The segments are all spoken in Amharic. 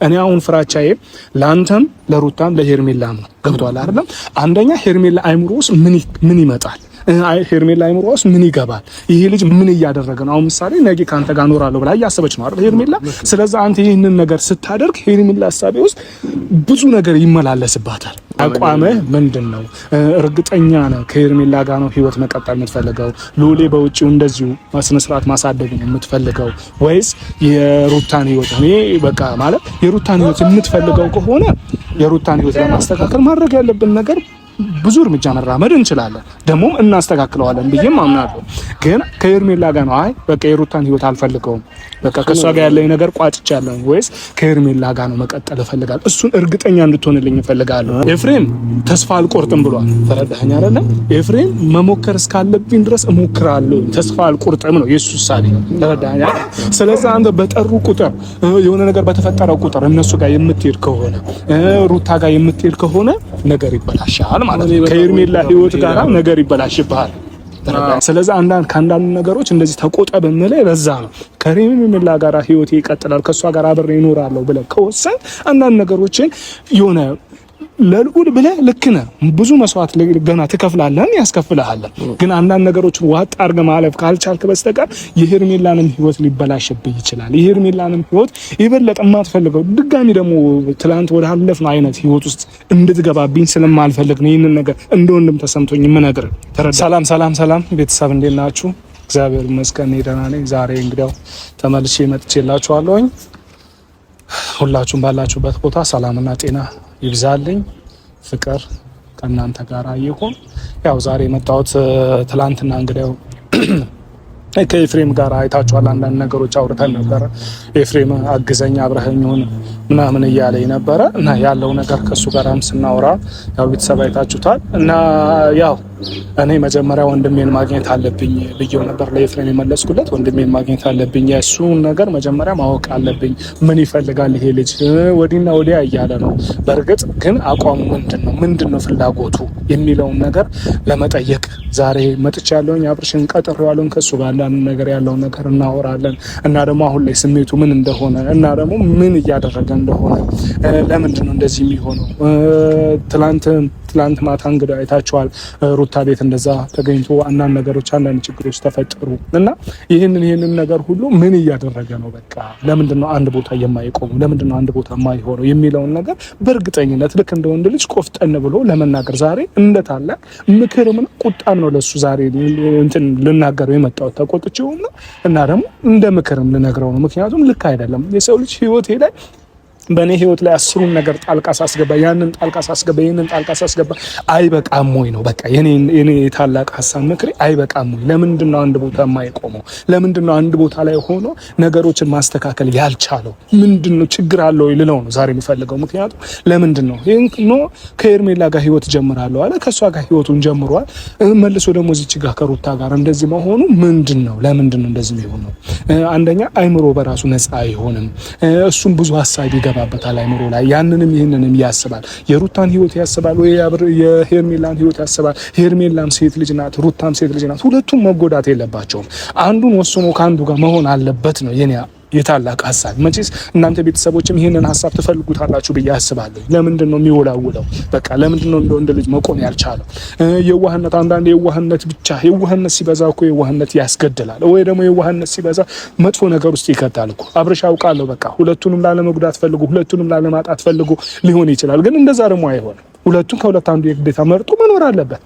እኔ አሁን ፍራቻዬ ላንተም ለሩታም ለሄርሜላም ነው። ገብቷል አይደለም? አንደኛ ሄርሜላ አይምሮ ውስጥ ምን ይመጣል? ሄርሜላ አይምሮ ውስጥ ምን ይገባል? ይሄ ልጅ ምን እያደረገ ነው? አሁን ምሳሌ ነገ ካንተ ጋር እኖራለሁ ብላ እያሰበች ነው አይደል ሄርሜላ? ስለዚህ አንተ ይሄንን ነገር ስታደርግ ሄርሜላ ሐሳቤ ውስጥ ብዙ ነገር ይመላለስባታል። አቋምህ ምንድነው? እርግጠኛ ነህ ከሄርሜላ ጋር ነው ህይወት መቀጠል የምትፈልገው? ሎሌ በውጪው እንደዚሁ በስነ ስርዓት ማሳደግ ነው የምትፈልገው ወይስ የሩታን ህይወት? እኔ በቃ ማለት የሩታን ህይወት የምትፈልገው ከሆነ የሩታን ህይወት ለማስተካከል ማድረግ ያለብን ነገር ብዙ እርምጃ መራመድ እንችላለን፣ ደግሞ እናስተካክለዋለን ብዬም አምናለሁ። ግን ከሄርሜላ ጋር ነው አይ በቃ የሩታን ህይወት አልፈልገውም፣ በቃ ከሷ ጋር ያለኝ ነገር ቋጭቻለሁ፣ ወይስ ከሄርሜላ ጋር ነው መቀጠል እፈልጋለሁ? እሱን እርግጠኛ እንድትሆንልኝ እፈልጋለሁ። ኤፍሬም ተስፋ አልቆርጥም ብሏል። ተረዳኸኝ አይደለ? ኤፍሬም መሞከር እስካለብኝ ድረስ እሞክራለሁ፣ ተስፋ አልቆርጥም ነው የሱ ውሳኔ። ተረዳኸኝ? ስለዚህ አንተ በጠሩ ቁጥር የሆነ ነገር በተፈጠረው ቁጥር እነሱ ጋር የምትሄድ ከሆነ ሩታ ጋር የምትሄድ ከሆነ ነገር ይበላሻል ማለት ነው። ከሄርሜላ ህይወት ጋር ነገር ይበላሽብሃል። ስለዚህ ከአንዳንድ ነገሮች እንደዚህ ተቆጠብ የምልህ ለዛ ነው። ከሄርሜላ ጋር ህይወቴ ይቀጥላል ከሷ ጋር አብሬ እኖራለሁ ብለህ ከወሰን አንዳንድ ነገሮችን የሆነ ለልዑል ብለህ ልክ ነህ፣ ብዙ መስዋዕት ገና ትከፍላለህ፣ ያስከፍልሃል። ግን አንዳንድ ነገሮችን ዋጥ አድርገህ ማለፍ ካልቻልክ በስተቀር የሄርሜላንም ህይወት ሊበላሽብህ ይችላል። የሄርሜላንም ህይወት የበለጠ የማትፈልገው ድጋሚ ደግሞ ትላንት ወደ አለፍነው አይነት ህይወት ውስጥ እንድትገባብኝ ስለማልፈልግ ነው ይህንን ነገር እንደ ወንድም ተሰምቶኝ የምነግርህ። ሰላም ቤተሰብ እንዴት ናችሁ? እግዚአብሔር ይመስገን ደህና ነኝ። ዛሬ እንግዲያው ተመልሼ መጥቼላችኋለሁኝ። ሁላችሁም ባላችሁበት ቦታ ሰላምና ጤና ይብዛልኝ፣ ፍቅር ከእናንተ ጋር ይሁን። ያው ዛሬ የመጣሁት ትላንትና እንግዲያው ከኤፍሬም ጋር አይታችኋል፣ አንዳንድ ነገሮች አውርተን ነበረ። ኤፍሬም አግዘኛ አብረኸኝ ሁን ምናምን እያለኝ ነበረ እና ያለው ነገር ከሱ ጋርም ስናወራ ያው ቤተሰብ አይታችሁታል። እና ያው እኔ መጀመሪያ ወንድሜን ማግኘት አለብኝ ብዬው ነበር ለኤፍሬም የመለስኩለት። ወንድሜን ማግኘት አለብኝ፣ የእሱን ነገር መጀመሪያ ማወቅ አለብኝ። ምን ይፈልጋል ይሄ ልጅ ወዲና ወዲያ እያለ ነው። በእርግጥ ግን አቋሙ ምንድነው ፍላጎቱ የሚለውን ነገር ለመጠየቅ ዛሬ መጥቻለሁኝ። አብርሽን ቀጥሬዋለሁ። ከሱ ጋር አንዳንድ ነገር ያለውን ነገር እናወራለን እና ደግሞ አሁን ላይ ስሜቱ ምን እንደሆነ እና ደግሞ ምን እያደረገ እንደሆነ ለምንድን ነው እንደዚህ የሚሆነው? ትላንት ማታ እንግዲህ አይታችኋል። ሩታ ቤት እንደዛ ተገኝቶ አንዳንድ ነገሮች አንዳንድ ችግሮች ተፈጠሩ እና ይህንን ነገር ሁሉ ምን እያደረገ ነው? በቃ ለምንድን ነው አንድ ቦታ የማይቆመው? ለምንድን ነው አንድ ቦታ የማይሆነው የሚለውን ነገር በእርግጠኝነት ልክ እንደ ወንድ ልጅ ቆፍጠን ብሎ ለመናገር ዛሬ እንደታላቅ ምክርም ነው ቁጣም ነው ለሱ ዛሬ እንትን ልናገረው የመጣሁት። ተቆጥቼው ነው እና ደግሞ እንደ ምክርም ልነግረው ነው። ምክንያቱም ልክ አይደለም የሰው ልጅ ህይወቴ ላይ በእኔ ህይወት ላይ አስሩን ነገር ጣልቃ ሳስገባ ይህንን ጣልቃ ሳስገባ አይበቃም ወይ ነው በቃ የኔ ታላቅ ሀሳብ ምክሬ። አይበቃም ወይ? ለምንድን ነው አንድ ቦታ የማይቆመው? ለምንድን ነው አንድ ቦታ ላይ ሆኖ ነገሮችን ማስተካከል ያልቻለው? ምንድን ነው ችግር አለው ወይ ልለው ነው ዛሬ የሚፈልገው። ምክንያቱም ለምንድን ነው ከሄርሜላ ጋር ህይወት ጀምራለሁ አለ፣ ከሷ ጋር ህይወቱን ጀምሯል። መልሶ ደግሞ እዚች ጋር ከሩታ ጋር እንደዚህ መሆኑ ምንድን ነው? ለምንድን ነው እንደዚህ የሚሆነው? አንደኛ አይምሮ በራሱ ነፃ አይሆንም። እሱም ብዙ ሀሳብ ይገባል አይምሮ ላይ ያንንም ይህንንም ያስባል። የሩታን ህይወት ያስባል ወይ የሄርሜላን ህይወት ያስባል። ሄርሜላም ሴት ልጅ ናት፣ ሩታም ሴት ልጅ ናት። ሁለቱም መጎዳት የለባቸውም። አንዱን ወስኖ ከአንዱ ጋር መሆን አለበት ነው የኔ የታላቅ ሀሳብ። መቼስ እናንተ ቤተሰቦችም ይሄንን ሀሳብ ትፈልጉታላችሁ ብዬ አስባለሁ። ለምንድን ነው የሚወላውለው? በቃ ለምንድን ነው እንደ ወንድ ልጅ መቆም ያልቻለው? የዋህነት አንዳንድ የዋህነት ብቻ የዋህነት ሲበዛ እኮ የዋህነት ያስገድላል፣ ወይ ደግሞ የዋህነት ሲበዛ መጥፎ ነገር ውስጥ ይከታል እኮ። አብረሽ አውቃለሁ በቃ ሁለቱንም ላለመጉዳት ፈልጉ፣ ሁለቱንም ላለማጣት ፈልጉ ሊሆን ይችላል። ግን እንደዛ ደግሞ አይሆንም። ሁለቱም ከሁለት አንዱ የግዴታ መርጦ መኖር አለበት።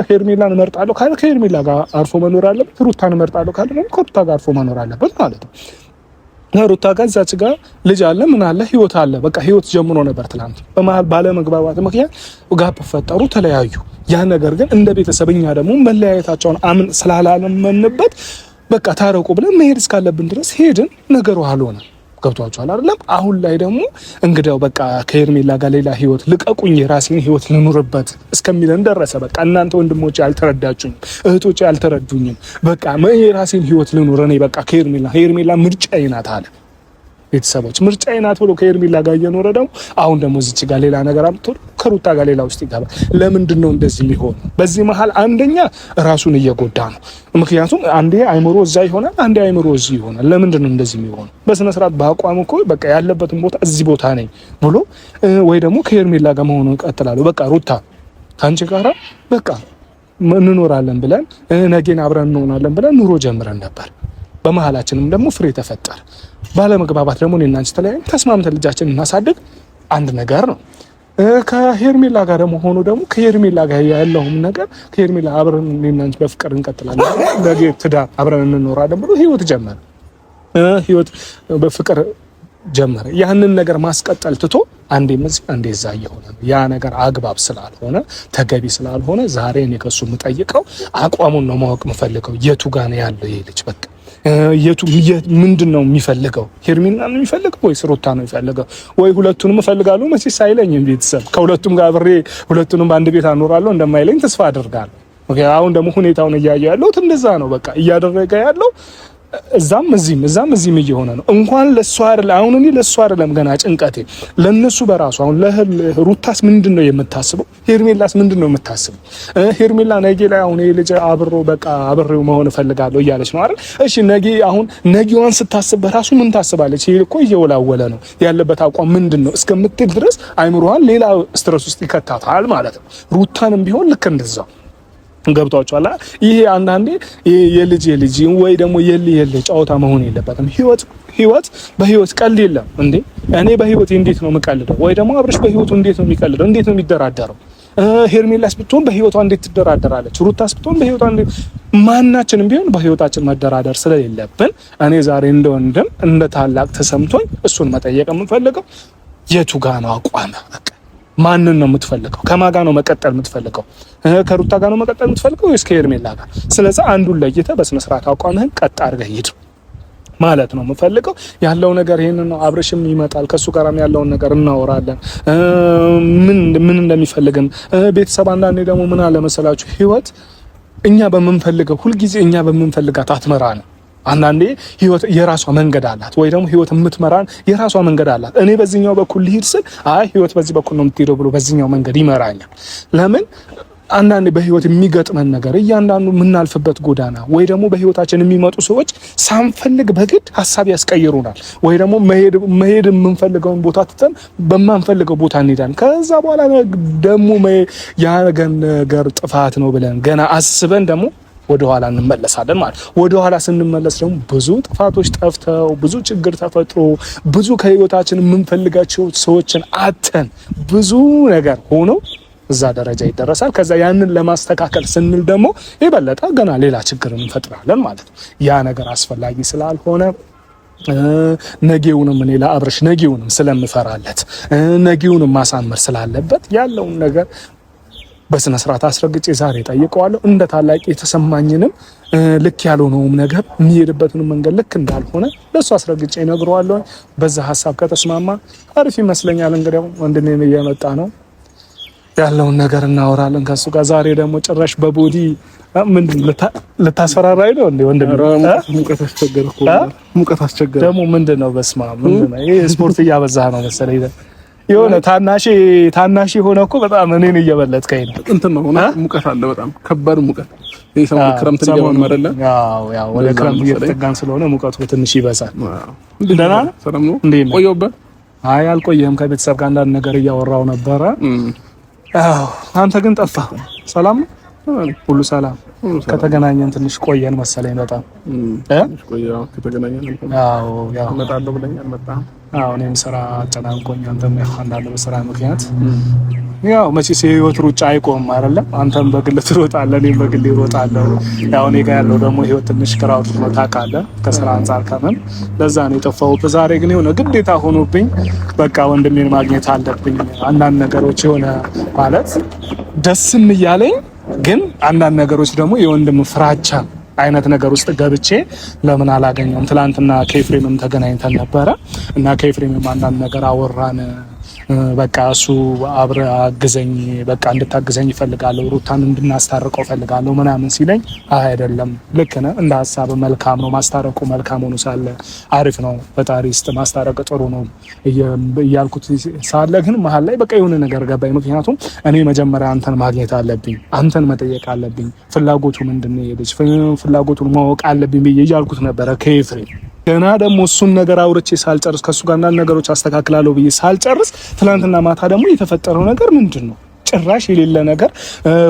ሄርሜላን እመርጣለሁ ካለ ከሄርሜላ ጋር አርፎ መኖር አለበት። ሩታን እመርጣለሁ ካለ ደግሞ ከሩታ ጋር አርፎ መኖር አለበት ማለት ነው። ሩታ ጋር እዛች ጋር ልጅ አለ፣ ምን አለ፣ ህይወት አለ። በቃ ህይወት ጀምሮ ነበር። ትላንት በመሀል ባለመግባባት ምክንያት ጋፕ ፈጠሩ፣ ተለያዩ። ያ ነገር ግን እንደ ቤተሰብኛ ደግሞ መለያየታቸውን አምን ስላላለመንበት በቃ ታረቁ ብለን መሄድ እስካለብን ድረስ ሄድን። ነገሩ አልሆነ። ገብቷችኋል አይደለም? አሁን ላይ ደግሞ እንግዲያው በቃ ከሄርሜላ ጋር ሌላ ህይወት ልቀቁኝ፣ የራሴን ህይወት ልኑርበት እስከሚለን ደረሰ። በቃ እናንተ ወንድሞቼ አልተረዳችሁኝም፣ እህቶቼ አልተረዱኝም። በቃ የራሴን ህይወት ልኑር እኔ በቃ ከሄርሜላ ምርጫዬ ናት አለ። ቤተሰቦች ምርጫዬ ናት ብሎ ከሄርሜላ ጋር እየኖረ ደግሞ አሁን ደግሞ እዚች ጋር ሌላ ነገር አምጥቶ ከሩታ ጋር ሌላ ውስጥ ይገባል። ለምንድን ነው እንደዚህ የሚሆነው? በዚህ መሀል አንደኛ ራሱን እየጎዳ ነው። ምክንያቱም አንዴ አይምሮ እዛ ይሆናል፣ አንዴ አይምሮ እዚህ ይሆናል። ለምንድን ነው እንደዚህ የሚሆነው? በስነ ስርዓት በአቋም እኮ በቃ ያለበትን ቦታ እዚህ ቦታ ነኝ ብሎ ወይ ደግሞ ከሄርሜላ ጋር መሆኑን እቀጥላለሁ፣ በቃ ሩታ ከአንቺ ጋራ በቃ እንኖራለን ብለን ነገን አብረን እንሆናለን ብለን ኑሮ ጀምረን ነበር። በመሀላችንም ደግሞ ፍሬ ተፈጠረ። ባለመግባባት ደግሞ እኔና አንቺ ተለያይተን ተስማምተን ልጃችንን እናሳድግ አንድ ነገር ነው። ከሄርሜላ ጋር ደግሞ ሆኖ ደግሞ ከሄርሜላ ጋር ያለውም ነገር ከሄርሜላ አብረን እኔና አንቺ በፍቅር እንቀጥላለን፣ ነገ ትዳር አብረን እንኖራለን ብሎ ህይወት ጀመረ። ህይወት በፍቅር ጀመረ። ያንን ነገር ማስቀጠል ትቶ አንዴ እዚህ አንዴ እዛ እየሆነ ነው። ያ ነገር አግባብ ስላልሆነ ተገቢ ስላልሆነ ዛሬ እኔ ከሱ የምጠይቀው አቋሙን ነው ማወቅ የምፈልገው። የቱ ጋር ነው ያለው ይሄ ልጅ? በቃ ምንድን ነው የሚፈልገው? ሄርሜላ ነው የሚፈልገው ወይስ ሩታ ነው የሚፈልገው? ወይ ሁለቱንም እፈልጋለሁ መቼስ አይለኝም። ቤተሰብ ከሁለቱም ጋር አብሬ ሁለቱንም በአንድ ቤት አኖራለሁ እንደማይለኝ ተስፋ አደርጋለሁ። አሁን ደግሞ ሁኔታውን እያየሁ ያለሁት እንደዛ ነው። በቃ እያደረገ ያለው እዛም እዚህም እየሆነ ነው። እንኳን ለሷ አይደለም አሁን እኔ ለሷ አይደለም ገና ጭንቀቴ ለነሱ በራሱ አሁን ለሩታስ ምንድነው የምታስበው? ሄርሜላስ ምንድነው የምታስበው? ሄርሜላ ነገ ላይ አሁን ይሄ ልጅ አብሬው መሆን እፈልጋለሁ እያለች ነው አይደል? እሺ ነገዋን ስታስብ በራሱ ምን ታስባለች? ይሄ እኮ እየወላወለ ነው ያለበት አቋም ምንድነው እስከምትል ድረስ አይምሮዋን ሌላ ስትረስ ውስጥ ይከታታል ማለት ነው። ሩታንም ቢሆን ልክ እንደዛው ገብቷቸዋል። ይሄ አንዳንዴ የልጅ ወይ ደግሞ የልጅ ጨዋታ መሆን የለበትም። ህይወት በህይወት ቀልድ የለም እንዴ! እኔ በህይወት እንዴት ነው የምቀልደው? ወይ ደግሞ አብርሽ በህይወቱ እንዴት ነው የሚቀልደው? እንዴት ነው የሚደራደረው? ሄርሜላስ ብትሆን በህይወቷ እንዴት ትደራደራለች? ሩታስ ብትሆን በህይወቷ ማናችንም ቢሆን በህይወታችን መደራደር ስለሌለብን እኔ ዛሬ እንደ ወንድም እንደ ታላቅ ተሰምቶኝ እሱን መጠየቅ የምፈልገው የቱ ጋ ነው አቋም? ማንን ነው የምትፈልገው? ከማን ጋር ነው መቀጠል የምትፈልገው? ከሩታ ጋር ነው መቀጠል የምትፈልገው ወይስ ከሄርሜላ ጋር? ስለዚህ አንዱን ለይተህ በስነ ስርዓት አቋምህን ቀጥ አድርገህ ሂድ ማለት ነው የምፈልገው። ያለው ነገር ይሄን ነው። አብርሽም ይመጣል፣ ከሱ ጋርም ያለውን ነገር እናወራለን። ምን እንደሚፈልግም ቤተሰብ አንዳንዴ ደግሞ ምን አለ መሰላችሁ ህይወት እኛ በምንፈልገው ሁልጊዜ እኛ በምንፈልጋት አትመራ ነው። አንዳንዴ ህይወት የራሷ መንገድ አላት፣ ወይ ደግሞ ህይወት የምትመራን የራሷ መንገድ አላት። እኔ በዚህኛው በኩል ልሂድ ስል አይ ህይወት በዚህ በኩል ነው የምትሄደው ብሎ በዚህኛው መንገድ ይመራኛል። ለምን አንዳንዴ በህይወት የሚገጥመን ነገር እያንዳንዱ የምናልፍበት ጎዳና ወይ ደግሞ በህይወታችን የሚመጡ ሰዎች ሳንፈልግ በግድ ሀሳብ ያስቀይሩናል። ወይ ደግሞ መሄድ የምንፈልገውን ቦታ ትተን በማንፈልገው ቦታ እንሄዳለን። ከዛ በኋላ ደግሞ ያ ነገር ጥፋት ነው ብለን ገና አስበን ደግሞ ወደ ኋላ እንመለሳለን ማለት። ወደ ኋላ ስንመለስ ደግሞ ብዙ ጥፋቶች ጠፍተው ብዙ ችግር ተፈጥሮ ብዙ ከህይወታችን የምንፈልጋቸው ሰዎችን አተን ብዙ ነገር ሆኖ እዛ ደረጃ ይደረሳል። ከዛ ያንን ለማስተካከል ስንል ደግሞ የበለጠ ገና ሌላ ችግር እንፈጥራለን ማለት ነው። ያ ነገር አስፈላጊ ስላልሆነ ነገውንም እኔ ለአብርሽ ነገውንም ስለምፈራለት ነገውንም ማሳመር ስላለበት ያለውን ነገር በስነ ስርዓት አስረግጬ ዛሬ ጠይቀዋለሁ። እንደ ታላቅ የተሰማኝንም ልክ ያልሆነውም ነገር የሚሄድበትን መንገድ ልክ እንዳልሆነ ለሱ አስረግጬ እነግረዋለሁ። በዛ ሀሳብ ከተስማማ አሪፍ ይመስለኛል። እንግዲህ ወንድሜ እየመጣ ነው፣ ያለውን ነገር እናወራለን ከሱ ጋር። ዛሬ ደግሞ ጭራሽ በቦዲ ምንድን ልታስፈራራኝ ነው እንዴ ወንድሜ? ሙቀት አስቸገረ ደግሞ ምንድን ነው? በስማ ምንድን ነው ይሄ? ስፖርት እያበዛህ ነው መሰለኝ። የሆነ ታናሽ ሆነ እኮ በጣም እኔን እየበለጥከኝ ነው። እንትን ነው ሆነ ሙቀት አለ፣ በጣም ከባድ ሙቀት። ይሄ ሰሞኑን ክረምት ሊገባ ነው አይደለ? ያው ወደ ክረምት እየተጠጋን ስለሆነ ሙቀቱ ትንሽ ይበዛል። ደህና ነው? ሰላም ነው? እንዴት ነው? ቆየሁበት? አይ አልቆየህም። ከቤተሰብ ጋር አንዳንድ ነገር እያወራው ነበረ። አዎ አንተ ግን ጠፋህ። ሰላም ነው? ሁሉ ሰላም። ከተገናኘን ትንሽ ቆየን መሰለኝ በጣም ቆየሁ። ከተገናኘን ያው እመጣለሁ ብለኛል። አልመጣህም? አዎ እኔም ስራ አጨናንቆኝ፣ አንተም አንዳንድ በስራ ምክንያት ያው መቼስ የህይወት ሩጫ አይቆምም አይደለም? አንተም በግል ትሮጣለህ፣ እኔም በግል እሮጣለሁ። ያው እኔ ጋር ያለው ደግሞ ህይወት ትንሽ ክራውድ ነው ታውቃለህ፣ ከስራ አንጻር ከምን ለዛ ነው የጠፋሁት። ዛሬ ግን የሆነ ግዴታ ሆኖብኝ በቃ ወንድሜን ማግኘት አለብኝ። አንዳንድ ነገሮች የሆነ ማለት ደስም እያለኝ ግን አንዳንድ ነገሮች ደግሞ የወንድም ፍራቻ አይነት ነገር ውስጥ ገብቼ ለምን አላገኘውም። ትላንትና ከኤፍሬምም ተገናኝተን ነበረ እና ከኤፍሬምም አንዳንድ ነገር አወራን። በቃ እሱ አብረ አግዘኝ በቃ እንድታግዘኝ ይፈልጋለሁ ሩታን እንድናስታርቀው ፈልጋለሁ ምናምን ሲለኝ አይደለም ልክ ነህ እንደ ሀሳብ መልካም ነው ማስታረቁ መልካም ሆኖ ሳለ አሪፍ ነው ፈጣሪ ውስጥ ማስታረቅ ጥሩ ነው እያልኩት ሳለ ግን መሀል ላይ በቃ የሆነ ነገር ገባኝ። ምክንያቱም እኔ መጀመሪያ አንተን ማግኘት አለብኝ፣ አንተን መጠየቅ አለብኝ፣ ፍላጎቱ ምንድነው የልጅ ፍላጎቱን ማወቅ አለብኝ ብዬ እያልኩት ነበረ ከኤፍሬም ገና ደግሞ እሱን ነገር አውርቼ ሳልጨርስ ከሱ ጋር አንዳንድ ነገሮች አስተካክላለሁ ብዬ ሳልጨርስ ትላንትና ማታ ደግሞ የተፈጠረው ነገር ምንድን ነው? ጭራሽ የሌለ ነገር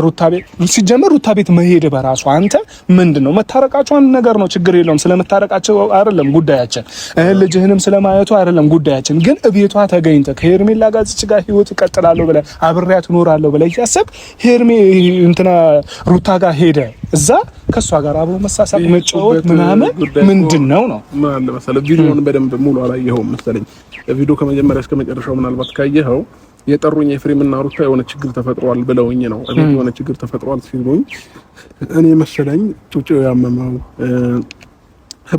ሩታ ቤት ሲጀመር ሩታ ቤት መሄድ በራሱ አንተ ምንድነው? መታረቃቸው አንድ ነገር ነው፣ ችግር የለውም። ስለመታረቃቸው አይደለም ጉዳያችን፣ ልጅህንም ስለማየቱ አይደለም ጉዳያችን። ግን እቤቷ ተገኝተ ከሄርሜላ ጋር እዚህ ጋር ህይወት እቀጥላለሁ ብለህ አብሬያት እኖራለሁ ብለህ እያሰብ ሄርሜ እንትና ሩታ ጋር ሄደ እዛ ከሷ ጋር አብሮ መሳሳቅ መጫወት ምናምን ምንድነው ነው ማለት ነው መሰለህ። ቪዲዮውን በደንብ ሙሉ አላየኸውም መሰለኝ። ቪዲዮ ከመጀመሪያ እስከ መጨረሻው ምናልባት ካየኸው የጠሩኝ ኤፍሬም እና ሩታ የሆነ ችግር ተፈጥሯል ብለውኝ ነው። እቤት የሆነ ችግር ተፈጥሯል ሲሉኝ እኔ መሰለኝ ጩጬው ያመመው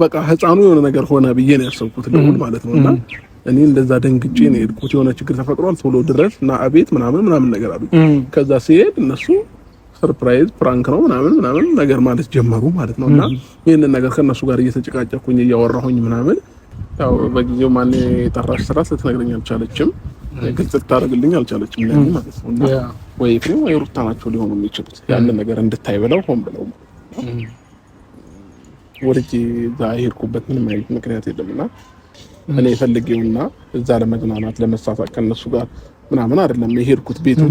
በቃ ህፃኑ የሆነ ነገር ሆነ ብዬ ነው ያሰብኩት ደውል ማለት ነውና እኔ እንደዛ ደንግጬ ነው የሄድኩት። የሆነ ችግር ተፈጥሯል ቶሎ ድረስ እና እቤት ምናምን ነገር አሉ። ከዛ ሲሄድ እነሱ ሰርፕራይዝ ፕራንክ ነው ምናምን ነገር ማለት ጀመሩ ማለት ነውና ይሄንን ነገር ከነሱ ጋር እየተጨቃጨኩኝ እያወራሁኝ ምናምን ያው በጊዜው ማን የጠራሽ ስራ ልትነግረኝ አልቻለችም፣ ግልጽ ልታደርግልኝ አልቻለችም ለኔ ማለት ነውና ወይ ኤፍሬም ወይ ሩታ ናቸው ሊሆኑ የሚችሉት ያንን ነገር እንድታይ ብለው ሆን ብለው ወርጂ እዛ ሄድኩበት ምንም አይነት ምክንያት የለምና እኔ ፈልጌውና እዛ ለመዝናናት ለመሳሳቅ ከነሱ ጋር ምናምን አይደለም የሄድኩት ቤትም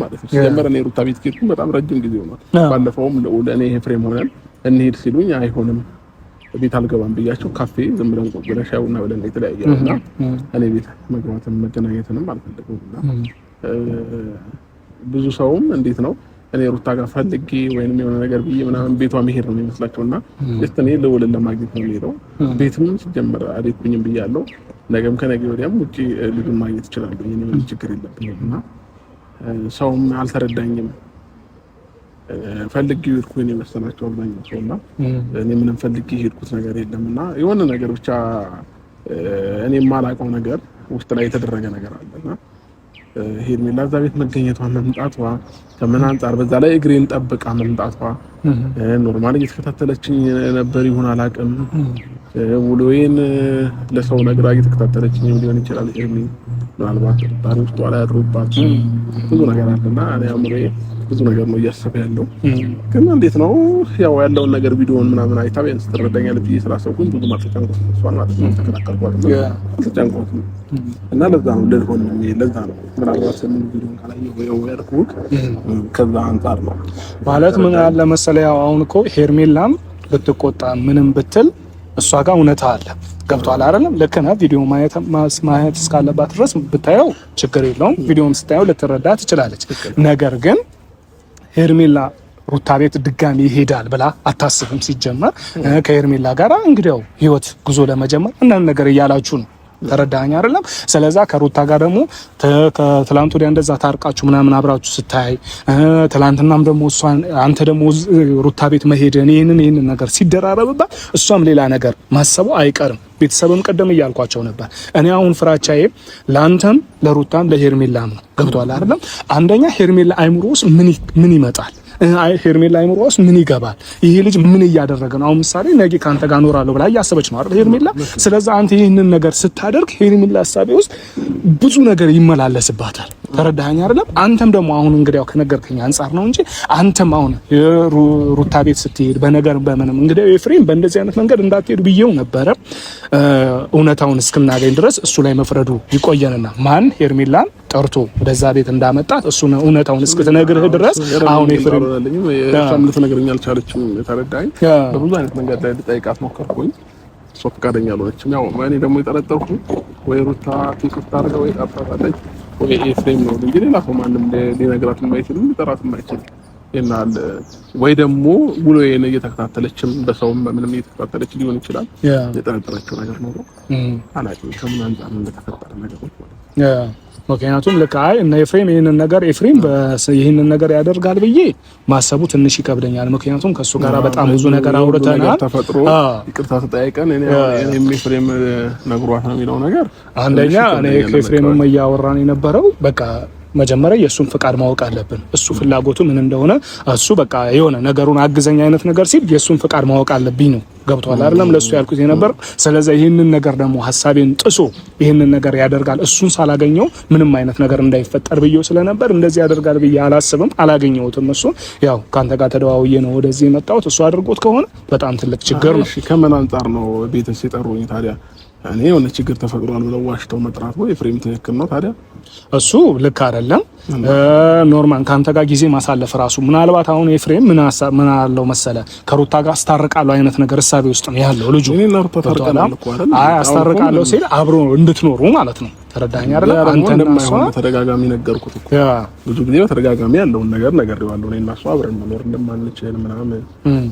ማለት ነው። ሲጀመር እኔ ሩታ ቤት ሄድኩ በጣም ረጅም ጊዜ ሆኗል። ባለፈውም ለእኔ ኤፍሬም ሆነን እንሄድ ሲሉኝ አይሆንም ቤት አልገባም ብያቸው ካፌ ዝም ብለን ቁጭ ብለን ሻይ ቡና ብለን የተለያየና እኔ ቤት መግባትም መገናኘትንም አልፈልግምና ብዙ ሰውም እንዴት ነው እኔ ሩታ ጋር ፈልጌ ወይንም የሆነ ነገር ብዬ ምናምን ቤቷ መሄድ ነው የሚመስላቸውና እኔ ልውልን ለማግኘት ነው የምሄደው። ቤትም ሲጀመር አልሄድኩኝም ብያለሁ። ነገም ከነገ ወዲያም ውጪ ልጁን ማግኘት ይችላል። እኔ ምንም ችግር የለብኝምና ሰውም አልተረዳኝም። ፈልጌ ሄድኩኝ የመሰላቸው አብዛኛው ሰውና እኔ ምንም ፈልጌ ሄድኩት ነገር የለምና የሆነ ነገር ብቻ እኔ የማላውቀው ነገር ውስጥ ላይ የተደረገ ነገር አለና ሄርሜላ እዛ ቤት መገኘቷ መምጣቷ ከምን አንፃር በዛ ላይ እግሬን ጠብቃ መምጣቷ ኖርማሊ እየተከታተለችኝ ነበር ይሁን አላውቅም። ውሎዬን ለሰው ነግራ እየተከታተለችኝ ሊሆን ይችላል። ሄርሜላ ምናልባት ባሪ ውስጥ ላይ አድሮባት ብዙ ነገር አለና እኔ አምሮዬ ብዙ ነገር ነው እያሰበ ያለው። ግን እንዴት ነው ያው ያለውን ነገር ቪዲዮውን ምናምን አይታ ቢያንስ ትረዳኛለች ብዬ ስላሰብኩኝ ብዙ ማጥጫንቆት እሷን ማለት ነው ተከራከርኳት ተጫንቆት እና ለዛ ነው ምናልባት ምን ቪዲዮውን ካላየው ወይ ያርኩት ከዛ አንፃር ነው ማለት ምን ያለ መሰለኝ። ያው አሁን እኮ ሄርሜላም ብትቆጣ ምንም ብትል እሷ ጋር እውነታ አለ። ገብቷል አይደለም? ልክ ነህ። ቪዲዮ ማየት እስካለባት ድረስ ብታየው ችግር የለውም። ቪዲዮውን ስታየው ልትረዳ ትችላለች። ነገር ግን ሄርሜላ ሩታ ቤት ድጋሚ ይሄዳል ብላ አታስብም። ሲጀመር ከሄርሜላ ጋር እንግዲያው ህይወት ጉዞ ለመጀመር አንዳንድ ነገር እያላችሁ ነው። ተረዳኸኝ አይደለም? ስለዛ ከሩታ ጋር ደግሞ ከትላንት ወዲያ እንደዛ ታርቃችሁ ምናምን አብራችሁ ስታይ ትላንትናም ደግሞ እሷን አንተ ደግሞ ሩታ ቤት መሄድን ይሄንን ነገር ሲደራረብባት እሷም ሌላ ነገር ማሰቡ አይቀርም። ቤተሰብም ቀደም እያልኳቸው ነበር። እኔ አሁን ፍራቻዬ ላንተም ለሩታም ለሄርሜላም ነው። ገብቷል አይደለም? አንደኛ ሄርሜላ አይምሮ ውስጥ ምን ይመጣል? ሄርሜላ አይምሮ ውስጥ ምን ይገባል? ይሄ ልጅ ምን እያደረገ ነው? አሁን ምሳሌ ነገ ካንተ ጋር እኖራለሁ ብላ እያሰበች ነው አይደል ሄርሜላ? ስለዚህ አንተ ይሄንን ነገር ስታደርግ ሄርሜላ ሐሳቤ ውስጥ ብዙ ነገር ይመላለስባታል። ተረዳኸኝ አይደለም? አንተም ደግሞ አሁን እንግዲያው ከነገርከኝ አንፃር ነው እንጂ አንተም አሁን ሩታ ቤት ስትሄድ በነገር በምንም እንግዲያው ኤፍሬም በእንደዚህ አይነት መንገድ እንዳትሄዱ ብዬው ነበረ። እውነታውን እስክናገኝ ድረስ እሱ ላይ መፍረዱ ይቆየንና ማን ሄርሜላን ጠርቶ ወደዛ ቤት እንዳመጣት እሱ ነው እውነታውን እስክትነግርህ ድረስ አሁን ኤፍሬም እሷም ልትነግረኝ አልቻለችም። ተረዳኸኝ? በብዙ አይነት መንገድ ላይ ልጠይቃት ሞከርኩኝ። እሷ ፈቃደኛ አልሆነችም። ያው እኔ ደግሞ የጠረጠርኩት ወይ ሩታ ቲክቶክ ታርገው ወይ ታፋታለች ወይ ኤፍሬም ነው እንጂ ሌላ ሰው ማንም ሊነግራት የማይችልም ሊጠራት የማይችል ይናል ወይ ደግሞ ውሎዬን እየተከታተለችም በሰውም በምንም እየተከታተለች ሊሆን ይችላል። የጠረጠረችው ነገር ነው አላውቅም ከምን አንፃር እንደተፈጠረ ነገር ነው። ምክንያቱም ለካይ እና ኤፍሬም ይሄንን ነገር ያደርጋል ብዬ ማሰቡ ትንሽ ይከብደኛል። ምክንያቱም ከሱ ጋር በጣም ብዙ ነገር አውርተናል። ተፈጥሮ ይቅርታ ተጠያይቀን እኔ ኤፍሬም ነግሯት ነው የሚለው ነገር አንደኛ እኔ ከኤፍሬምም እያወራን የነበረው በቃ መጀመሪያ የሱን ፍቃድ ማወቅ አለብን። እሱ ፍላጎቱ ምን እንደሆነ እሱ በቃ የሆነ ነገሩን አግዘኛ አይነት ነገር ሲል የሱን ፍቃድ ማወቅ አለብኝ ነው። ገብቷል አይደለም? ለሱ ያልኩት የነበር። ስለዚህ ይሄንን ነገር ደግሞ ሐሳቤን ጥሶ ይሄንን ነገር ያደርጋል እሱን ሳላገኘው ምንም አይነት ነገር እንዳይፈጠር ብዬው ስለነበር እንደዚህ ያደርጋል ብዬ አላስብም። አላገኘሁትም። እሱ ያው ካንተ ጋር ተደዋውዬ ነው ወደዚህ የመጣሁት። እሱ አድርጎት ከሆነ በጣም ትልቅ ችግር ነው። እሺ ከምን አንፃር ነው ቤተሰብ ሲጠሩኝ ታዲያ? እኔ የሆነ ችግር ተፈጥሯል ብለው ዋሽተው መጥራት ነው ኤፍሬም ትክክል ነው ታዲያ? እሱ ልክ አይደለም። ኖርማል ካንተ ጋር ጊዜ ማሳለፍ ራሱ ምናልባት አሁን ኤፍሬም ምን አለው መሰለ ከሩታ ጋር አስታርቃለሁ አይነት ነገር እሳቤ ውስጥ ነው ያለው ልጁ። እኔና ሩታ ታርቀናል እኮ አይደል? አይ አስታርቃለሁ ሲል አብሮ እንድትኖሩ ማለት ነው። ተረዳኸኝ አይደል? አንተ እንደማይሆን በተደጋጋሚ ነገርኩት እኮ ብዙ ጊዜ በተደጋጋሚ ያለውን ነገር ነግሬዋለሁ። እኔና እሱ አብረን መኖር እንደማንችል ምናምን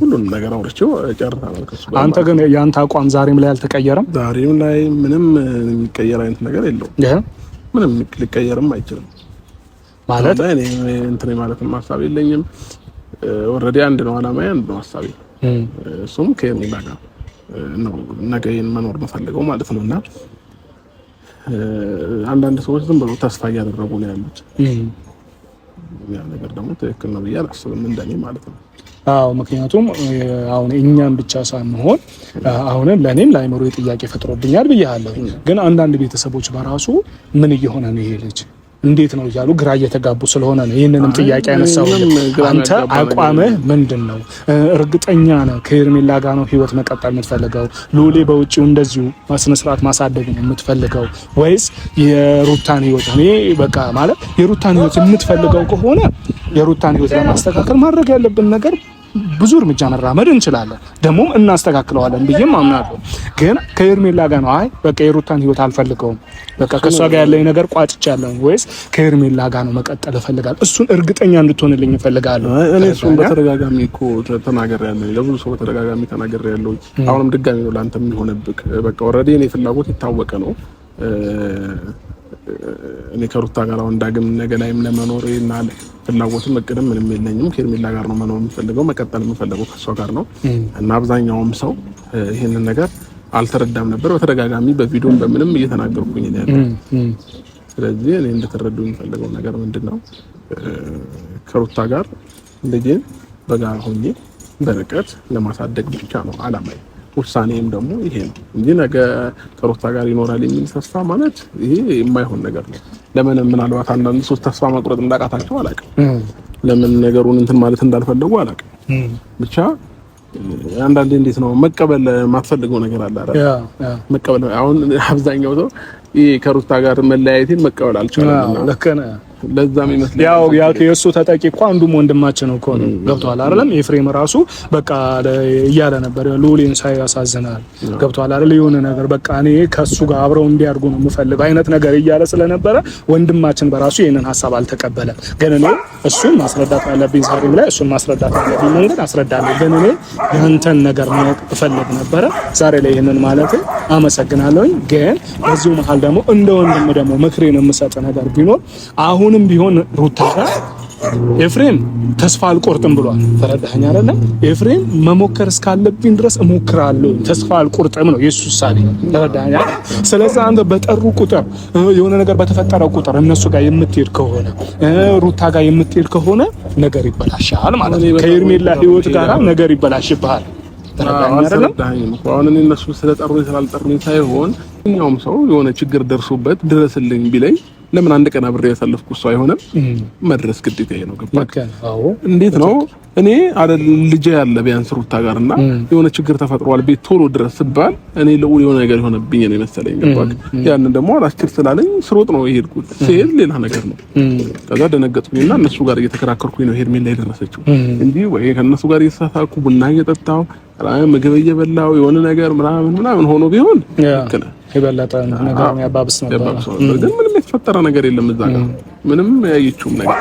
ሁሉንም ነገር አውርቼው ጨርሰናል ከሱ ጋር። አንተ ግን ያንተ አቋም ዛሬም ላይ አልተቀየረም? ዛሬም ላይ ምንም የሚቀየር አይነት ነገር የለውም። ምንም ሊቀየርም አይችልም ማለት እኔ እንትን ማለትም ሐሳብ የለኝም። ኦልሬዲ አንድ ነው አላማዬ፣ አንድ ነው ሐሳቤ። እሱም ከኔ ጋር ነው ነገን መኖር መፈልገው ማለት ነውና አንዳንድ ሰዎች ዝም ብለው ተስፋ እያደረጉ ነው ያሉት። ያ ነገር ደግሞ ትክክል ነው ብዬ አላስብም እንደኔ ማለት ነው። አዎ ምክንያቱም አሁን እኛም ብቻ ሳንሆን አሁን ለኔም ላይመሩ ጥያቄ ፈጥሮብኛል ብያለሁ። ግን አንዳንድ ቤተሰቦች በራሱ ምን እየሆነ ነው ይሄ ልጅ እንዴት ነው እያሉ ግራ እየተጋቡ ስለሆነ ነው ይሄንንም ጥያቄ ያነሳው። አንተ አቋምህ ምንድነው? እርግጠኛ ነህ ከሄርሜላ ጋር ነው ህይወት መቀጠል የምትፈልገው? ሉሌ በውጪው እንደዚሁ ማስነ ስርዓት ማሳደግ ነው የምትፈልገው ወይስ የሩታን ህይወት? እኔ በቃ ማለት የሩታን ህይወት የምትፈልገው ከሆነ የሩታን ህይወት ለማስተካከል ማድረግ ያለብን ነገር ብዙ እርምጃ መራመድ እንችላለን፣ ደግሞም እናስተካክለዋለን ብዬም አምናለሁ። ግን ከሄርሜላ ጋር ነው አይ በቃ የሩታን ህይወት አልፈልገውም በቃ ከሷ ጋር ያለኝ ነገር ቋጭቻለሁ ወይስ ከሄርሜላ ጋር ነው መቀጠል እፈልጋለሁ? እሱን እርግጠኛ እንድትሆንልኝ እፈልጋለሁ። እኔ እሱን በተደጋጋሚ እኮ ተናግሬያለሁ፣ ለብዙ ሰው በተደጋጋሚ ተናግሬያለሁ። አሁንም ድጋሚ ነው ላንተም የሚሆነብክ። በቃ ኦልሬዲ እኔ ፍላጎት የታወቀ ነው። እኔ ከሩታ ጋር አሁን ዳግም ነገ ላይም ለመኖር እና ፍላጎትም እቅድም ምንም የለኝም። ከሄርሜላ ጋር ነው መኖር የምፈልገው፣ መቀጠል የምፈልገው ከሷ ጋር ነው። እና አብዛኛውም ሰው ይሄንን ነገር አልተረዳም ነበር። በተደጋጋሚ በቪዲዮም በምንም እየተናገርኩኝ ነው ያለው። ስለዚህ እኔ እንድትረዱ የምፈልገው ነገር ምንድነው ከሩታ ጋር ልጄን በጋራ ሆኜ በርቀት ለማሳደግ ብቻ ነው አላማዬ። ውሳኔም ደግሞ ይሄ ነው እንጂ ነገ ከሩታ ጋር ይኖራል የሚል ተስፋ ማለት ይሄ የማይሆን ነገር ነው። ለምን ምናልባት አንዳንድ ሰዎች ተስፋ መቁረጥ እንዳቃታቸው አላውቅም። ለምን ነገሩን እንትን ማለት እንዳልፈለጉ አላውቅም። ብቻ አንዳንዴ እንዴት ነው መቀበል ማትፈልገው ነገር አለ አይደል? መቀበል አሁን አብዛኛው ሰው ይሄ ከሩታ ጋር መለያየትን መቀበል አልቻለም። ለከነ ለዛም ይመስላል ያው የእሱ ተጠቂ እኮ አንዱም ወንድማችን እኮ ነው። ገብቷል አይደለም? ኤፍሬም ራሱ በቃ እያለ ነበር ሉሊን ሳያሳዝናል። ገብቷል አይደል? የሆነ ነገር በቃ እኔ ከሱ ጋር አብረው እንዲያርጉ ነው የምፈልገው አይነት ነገር እያለ ስለነበረ ወንድማችን በራሱ ይሄንን ሐሳብ አልተቀበለም። ግን እኔ እሱን ማስረዳት አለብኝ፣ ዛሬም ላይ እሱን ማስረዳት አለብኝ። መንገድ አስረዳለሁ። ግን እኔ ያንተን ነገር ማወቅ እፈልግ ነበረ ዛሬ ላይ ይሄንን ማለት አመሰግናለሁኝ። ግን በዚሁ መሀል ደግሞ እንደ ወንድም ደግሞ ምክሬን የምሰጥ ነገር ቢኖር አሁንም ቢሆን ሩታ ጋር ኤፍሬም ተስፋ አልቆርጥም ብሏል። ተረዳኸኝ አይደለም? ኤፍሬም መሞከር እስካለብኝ ድረስ እሞክራለሁ፣ ተስፋ አልቆርጥም ነው የሱ ሳቢ። ተረዳኸኝ አይደል? ስለዚህ አንተ በጠሩ ቁጥር የሆነ ነገር በተፈጠረ ቁጥር እነሱ ጋር የምትሄድ ከሆነ ሩታ ጋር የምትሄድ ከሆነ ነገር ይበላሻል ማለት ነው። ከሄርሜላ ህይወት ጋር ነገር ይበላሽብሃል። ተረዳኸኝ አይደለም? አሁን እነሱ ስለጠሩኝ ስላልጠሩኝ ሳይሆን እኛውም ሰው የሆነ ችግር ደርሶበት ድረስልኝ ቢለኝ ለምን አንድ ቀን አብሬ ያሳለፍኩ እሱ አይሆንም? መድረስ ግዴታዬ ነው። ገባክ? እንዴት ነው እኔ አይደል ልጄ ያለ ቢያንስ ሩታ ጋርና የሆነ ችግር ተፈጥሯል ቤት ቶሎ ድረስ ስባል እኔ ለውል የሆነ ነገር የሆነብኝ ነው መሰለኝ። ገባክ? ያንን ደግሞ አላስችል ስላለኝ ስሮጥ ነው የሄድኩት። ሲሄድ ሌላ ነገር ነው። ከዛ ደነገጥኩኝና እነሱ ጋር እየተከራከርኩኝ ነው ሄርሜላ የደረሰችው እንጂ ወይ ከነሱ ጋር እየተሳሳኩ ቡና እየጠጣው ምግብ እየበላው የሆነ ነገር ምናምን ሆኖ ቢሆን የበለጠ ነገር ያባብስ ነበር። ግን ምንም የተፈጠረ ነገር የለም እዛ ጋር ምንም ያየችውም ነገር።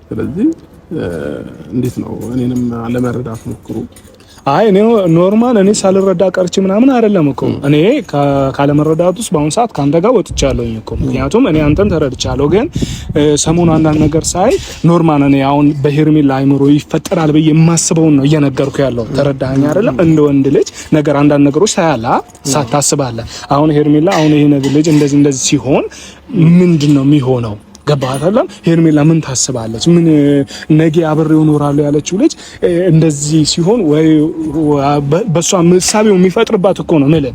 ስለዚህ እንዴት ነው እኔንም ለመረዳት ሞክሩ። አይ እኔ ኖርማል እኔ ሳልረዳ ቀርቼ ምናምን አይደለም እኮ እኔ ካለ መረዳት ውስጥ በአሁን ሰዓት ካንተ ጋር ወጥቻለሁኝ እኮ ምክንያቱም እኔ አንተን ተረድቻለሁ ግን ሰሞኑ አንዳንድ ነገር ሳይ ኖርማል እኔ አሁን በሄርሜላ አይምሮ ይፈጠራል በየ የማስበውን ነው እየነገርኩ ያለው ተረዳኸኝ አይደለም እንደ ወንድ ልጅ ነገር አንዳንድ ነገሮች ሳያላ ሳታስባለህ አሁን ሄርሜላ አሁን ይሄ ነገር ልጅ እንደዚህ ሲሆን ምንድነው የሚሆነው ገባህ አይደለም ሄርሜላ ምን ታስባለች ምን ነገ አብሬው እኖራለሁ ያለችው ልጅ እንደዚህ ሲሆን ወይ በሷ ምሳቤው የሚፈጥርባት እኮ ነው ማለት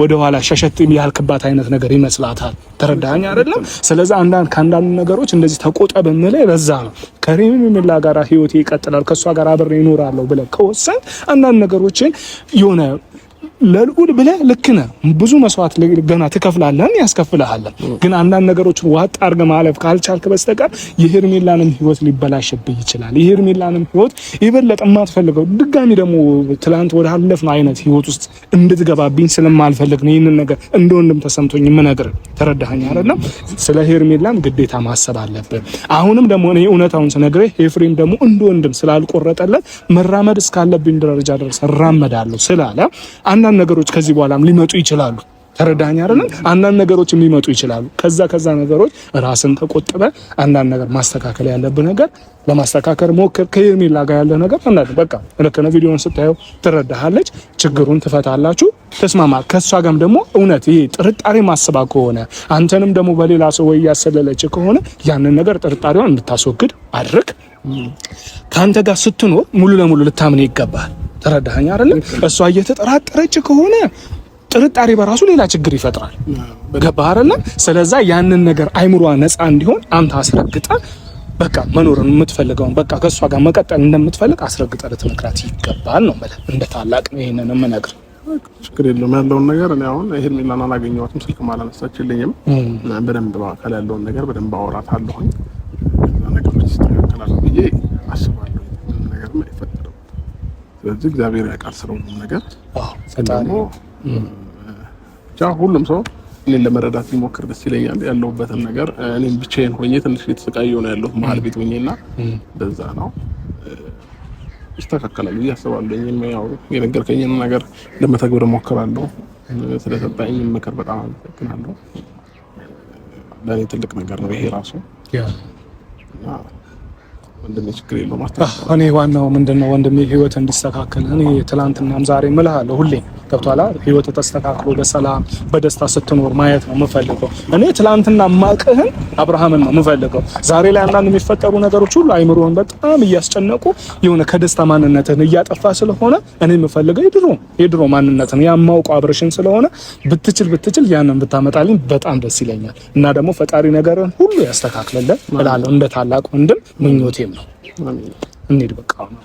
ወደ ኋላ ሸሸት ያልክባት አይነት ነገር ይመስላታል ተረዳኸኝ አይደለም ስለዚህ ከአንዳንድ ነገሮች እንደዚህ ተቆጠብ ማለት ለዛ ነው ከሄርሜላ ጋር ህይወቴ ይቀጥላል ከሷ ጋር አብሬ እኖራለሁ ብለህ ከወሰን አንዳንድ ነገሮችን የሆነ ለልዑል ብለህ ልክ ነህ ብዙ መስዋዕት ገና ትከፍላለህ ያስከፍልሃል ግን አንዳንድ ነገሮችን ዋጥ አድርገህ ማለፍ ካልቻልክ በስተቀር የሄርሜላንም ህይወት ሊበላሽብህ ይችላል የሄርሜላንም ህይወት ይበለጥ የማትፈልገው ድጋሚ ደግሞ ትላንት ወደ አለፍነው አይነት ህይወት ውስጥ እንድትገባብኝ ስለማልፈልግ ነው ይሄንን ነገር እንደ ወንድም ተሰምቶኝ የምነግርህ ተረዳኸኝ አይደለም ስለ ሄርሜላም ግዴታ ማሰብ አለብህ አሁንም ደግሞ እኔ እውነታውን ስነግርህ ኤፍሬም ደግሞ እንደ ወንድም ስላልቆረጠለት መራመድ እስካለብኝ ደረጃ ድረስ እራመዳለሁ ስላለ አንዳንድ ነገሮች ከዚህ በኋላም ሊመጡ ይችላሉ ተረዳኸኝ አይደል አንዳንድ ነገሮች ሊመጡ ይችላሉ ከዛ ነገሮች ራስን ተቆጥበ አንዳንድ ነገር ማስተካከል ያለብህ ነገር ለማስተካከል ሞክር ከሄርሜላ ጋር ያለ ነገር አንዳንድ በቃ ለከነ ቪዲዮውን ስታየው ትረዳሃለች ችግሩን ትፈታላችሁ ተስማማ ከሷ ጋርም ደግሞ እውነት ይሄ ጥርጣሬ ማስባ ከሆነ አንተንም ደግሞ በሌላ ሰው ወይ ያሰለለች ከሆነ ያንን ነገር ጥርጣሬውን እንድታስወግድ አድርግ ካንተ ጋር ስትኖር ሙሉ ለሙሉ ልታምን ይገባል ተረዳኸኝ አይደል እሷ እየተጠራጠረች ከሆነ ጥርጣሬ በራሱ ሌላ ችግር ይፈጥራል ገባህ አይደል ስለዚህ ያንን ነገር አይምሯ ነፃ እንዲሆን አንተ አስረግጠ በቃ መኖርን የምትፈልገውን በቃ ከሷ ጋር መቀጠል እንደምትፈልግ አስረግጠ ልትመክራት ይገባል ነው ማለት እንደ ታላቅ ነው ይሄንን የምነግርህ ችግር የለውም ያለውን ነገር እኔ አሁን ሄርሜላን አላገኘኋትም ስልክ ማላነሳችልኝም በደንብ ባካል ያለውን ነገር በደንብ አወራታለሁኝ ነገሮች ይስተካከላሉ ብዬ አስባለሁ ነገር ምን ይፈጠራል ስለዚህ እግዚአብሔር ያውቃል ስለሁሉም ነገር ፈጣሪ ሁሉም ሰው እኔን ለመረዳት ሊሞክር ደስ ይለኛል ያለሁበትን ነገር እኔም ብቻዬን ሆኜ ትንሽ እየተሰቃየሁ ነው ያለሁት መሀል ቤት ሆኜና በዛ ነው ይስተካከላል ብዬ አስባለሁ ያው የነገርከኝን ነገር ለመተግበር እሞክራለሁ ስለሰጠኝ ምክር በጣም አመሰግናለሁ ለኔ ትልቅ ነገር ነው ይሄ ራሱ ወንድሜ ችግር የለውም እኔ ዋናው ምንድነው ወንድሜ ህይወት እንዲስተካከል እኔ ትላንትናም ዛሬ እምልሃለሁ ሁሌ ገብቶሃል ህይወት ተስተካክሎ በሰላም በደስታ ስትኖር ማየት ነው የምፈልገው እኔ ትላንትና ማቀህን አብርሃምን ነው የምፈልገው ዛሬ ላይ አንዳንድ የሚፈጠሩ ነገሮች ሁሉ አይምሮን በጣም እያስጨነቁ የሆነ ከደስታ ማንነትን እያጠፋ ስለሆነ እኔ የምፈልገው የድሮ ማንነትን ያማውቀው አብርሽን ስለሆነ ብትችል ያንን ብታመጣልኝ በጣም ደስ ይለኛል እና ደግሞ ፈጣሪ ነገርን ሁሉ ያስተካክለልን እላለሁ እንደ ታላቅ ወንድም ምኞቴም ነው እንዴ በቃ ነው